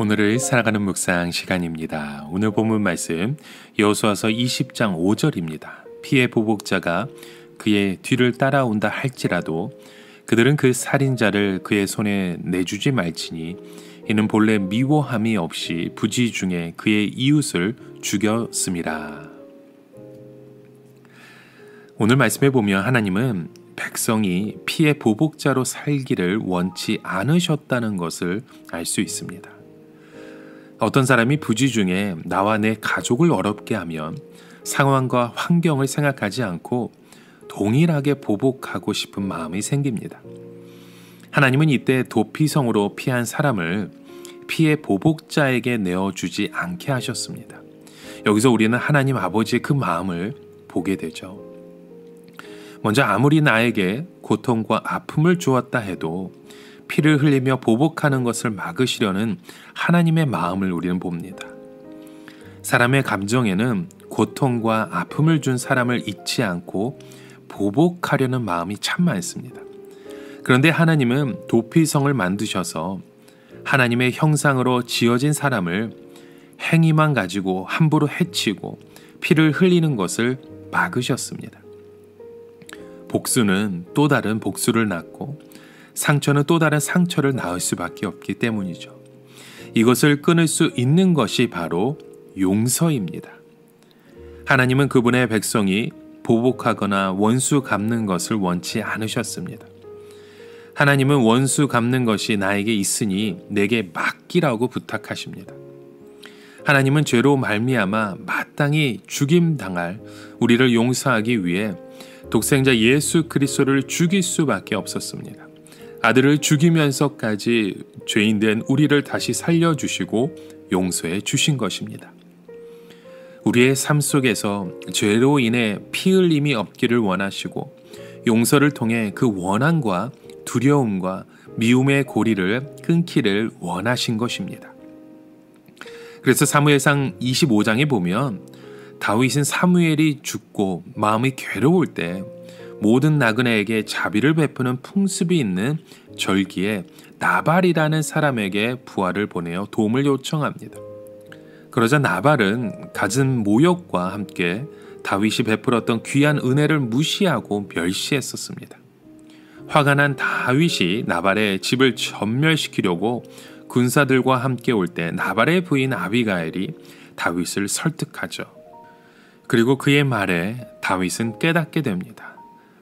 오늘을 살아가는 묵상 시간입니다. 오늘 본문 말씀 여호수아서 20장 5절입니다. 피해 보복자가 그의 뒤를 따라온다 할지라도 그들은 그 살인자를 그의 손에 내주지 말지니 이는 본래 미워함이 없이 부지 중에 그의 이웃을 죽였음이라. 오늘 말씀에 보면 하나님은 백성이 피해 보복자로 살기를 원치 않으셨다는 것을 알 수 있습니다. 어떤 사람이 부지 중에 나와 내 가족을 어렵게 하면 상황과 환경을 생각하지 않고 동일하게 보복하고 싶은 마음이 생깁니다. 하나님은 이때 도피성으로 피한 사람을 피해 보복자에게 내어주지 않게 하셨습니다. 여기서 우리는 하나님 아버지의 그 마음을 보게 되죠. 먼저 아무리 나에게 고통과 아픔을 주었다 해도 피를 흘리며 보복하는 것을 막으시려는 하나님의 마음을 우리는 봅니다. 사람의 감정에는 고통과 아픔을 준 사람을 잊지 않고 보복하려는 마음이 참 많습니다. 그런데 하나님은 도피성을 만드셔서 하나님의 형상으로 지어진 사람을 행위만 가지고 함부로 해치고 피를 흘리는 것을 막으셨습니다. 복수는 또 다른 복수를 낳고 상처는 또 다른 상처를 낳을 수밖에 없기 때문이죠. 이것을 끊을 수 있는 것이 바로 용서입니다. 하나님은 그분의 백성이 보복하거나 원수 갚는 것을 원치 않으셨습니다. 하나님은 원수 갚는 것이 나에게 있으니 내게 맡기라고 부탁하십니다. 하나님은 죄로 말미암아 마땅히 죽임당할 우리를 용서하기 위해 독생자 예수 그리스도를 죽일 수밖에 없었습니다. 아들을 죽이면서까지 죄인된 우리를 다시 살려주시고 용서해 주신 것입니다. 우리의 삶 속에서 죄로 인해 피 흘림이 없기를 원하시고 용서를 통해 그 원한과 두려움과 미움의 고리를 끊기를 원하신 것입니다. 그래서 사무엘상 25장에 보면 다윗은 사무엘이 죽고 마음이 괴로울 때 모든 나그네에게 자비를 베푸는 풍습이 있는 절기에 나발이라는 사람에게 부하를 보내어 도움을 요청합니다. 그러자 나발은 갖은 모욕과 함께 다윗이 베풀었던 귀한 은혜를 무시하고 멸시했었습니다. 화가 난 다윗이 나발의 집을 전멸시키려고 군사들과 함께 올 때 나발의 부인 아비가일이 다윗을 설득하죠. 그리고 그의 말에 다윗은 깨닫게 됩니다.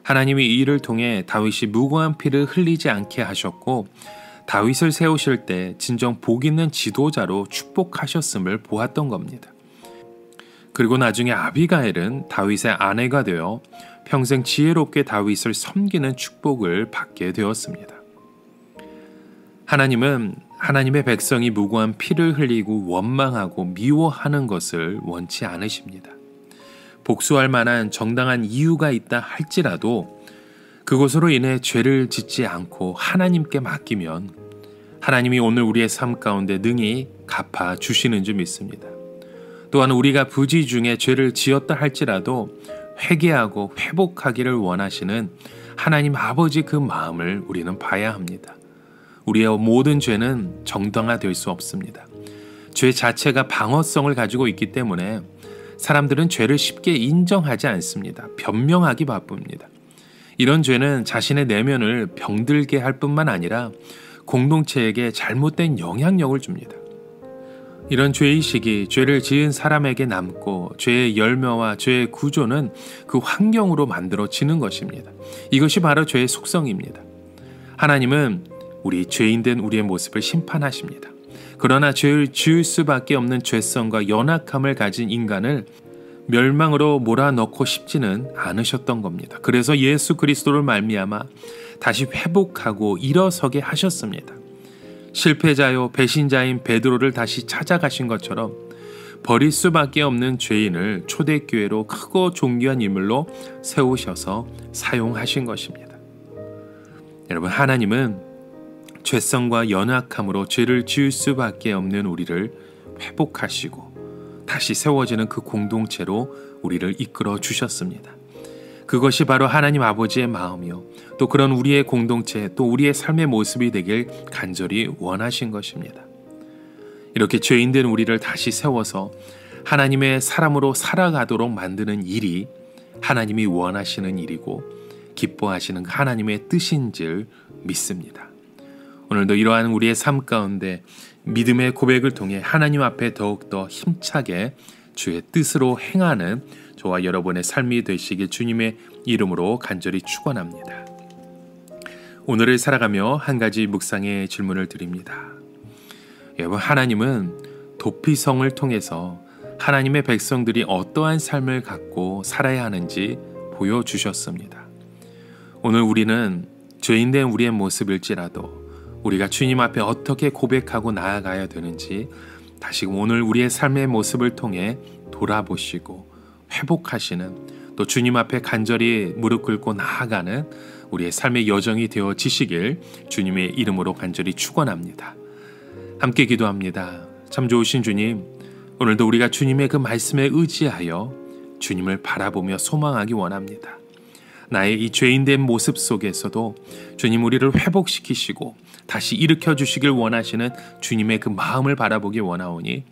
하나님이 이 일을 통해 다윗이 무고한 피를 흘리지 않게 하셨고 다윗을 세우실 때 진정 복 있는 지도자로 축복하셨음을 보았던 겁니다. 그리고 나중에 아비가일은 다윗의 아내가 되어 평생 지혜롭게 다윗을 섬기는 축복을 받게 되었습니다. 하나님은 하나님의 백성이 무고한 피를 흘리고 원망하고 미워하는 것을 원치 않으십니다. 복수할 만한 정당한 이유가 있다 할지라도 그것으로 인해 죄를 짓지 않고 하나님께 맡기면 하나님이 오늘 우리의 삶 가운데 능히 갚아 주시는 줄 믿습니다. 또한 우리가 부지 중에 죄를 지었다 할지라도 회개하고 회복하기를 원하시는 하나님 아버지 그 마음을 우리는 봐야 합니다. 우리의 모든 죄는 정당화될 수 없습니다. 죄 자체가 방어성을 가지고 있기 때문에 사람들은 죄를 쉽게 인정하지 않습니다. 변명하기 바쁩니다. 이런 죄는 자신의 내면을 병들게 할 뿐만 아니라 공동체에게 잘못된 영향력을 줍니다. 이런 죄의식이 죄를 지은 사람에게 남고 죄의 열매와 죄의 구조는 그 환경으로 만들어지는 것입니다. 이것이 바로 죄의 속성입니다. 하나님은 우리 죄인된 우리의 모습을 심판하십니다. 그러나 죄를 지을 수밖에 없는 죄성과 연약함을 가진 인간을 멸망으로 몰아넣고 싶지는 않으셨던 겁니다. 그래서 예수 그리스도를 말미암아 다시 회복하고 일어서게 하셨습니다. 실패자요 배신자인 베드로를 다시 찾아가신 것처럼 버릴 수밖에 없는 죄인을 초대교회로 크고 존귀한 인물로 세우셔서 사용하신 것입니다. 여러분, 하나님은 죄성과 연약함으로 죄를 지을 수밖에 없는 우리를 회복하시고 다시 세워지는 그 공동체로 우리를 이끌어 주셨습니다. 그것이 바로 하나님 아버지의 마음이요, 또 그런 우리의 공동체, 또 우리의 삶의 모습이 되길 간절히 원하신 것입니다. 이렇게 죄인된 우리를 다시 세워서 하나님의 사람으로 살아가도록 만드는 일이 하나님이 원하시는 일이고 기뻐하시는 하나님의 뜻인 줄 믿습니다. 오늘도 이러한 우리의 삶 가운데 믿음의 고백을 통해 하나님 앞에 더욱더 힘차게 주의 뜻으로 행하는 저와 여러분의 삶이 되시길 주님의 이름으로 간절히 축원합니다. 오늘을 살아가며 한 가지 묵상의 질문을 드립니다. 여러분, 하나님은 도피성을 통해서 하나님의 백성들이 어떠한 삶을 갖고 살아야 하는지 보여주셨습니다. 오늘 우리는 죄인된 우리의 모습일지라도 우리가 주님 앞에 어떻게 고백하고 나아가야 되는지 다시금 오늘 우리의 삶의 모습을 통해 돌아보시고 회복하시는, 또 주님 앞에 간절히 무릎 꿇고 나아가는 우리의 삶의 여정이 되어지시길 주님의 이름으로 간절히 축원합니다. 함께 기도합니다. 참 좋으신 주님, 오늘도 우리가 주님의 그 말씀에 의지하여 주님을 바라보며 소망하기 원합니다. 나의 이 죄인된 모습 속에서도 주님 우리를 회복시키시고 다시 일으켜 주시길 원하시는 주님의 그 마음을 바라보기 원하오니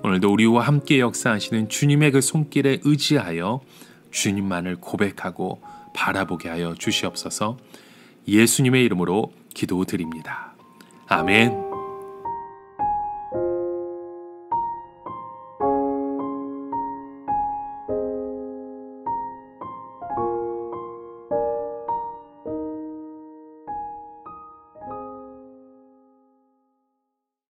오늘도 우리와 함께 역사하시는 주님의 그 손길에 의지하여 주님만을 고백하고 바라보게 하여 주시옵소서. 예수님의 이름으로 기도드립니다. 아멘.